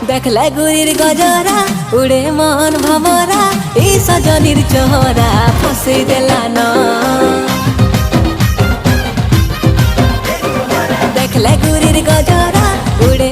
देखले गुरीर गजरा उड़े मन भमरा ई सजनीर चोहरा फसे देला न। देखले गुरीर गजरा उड़े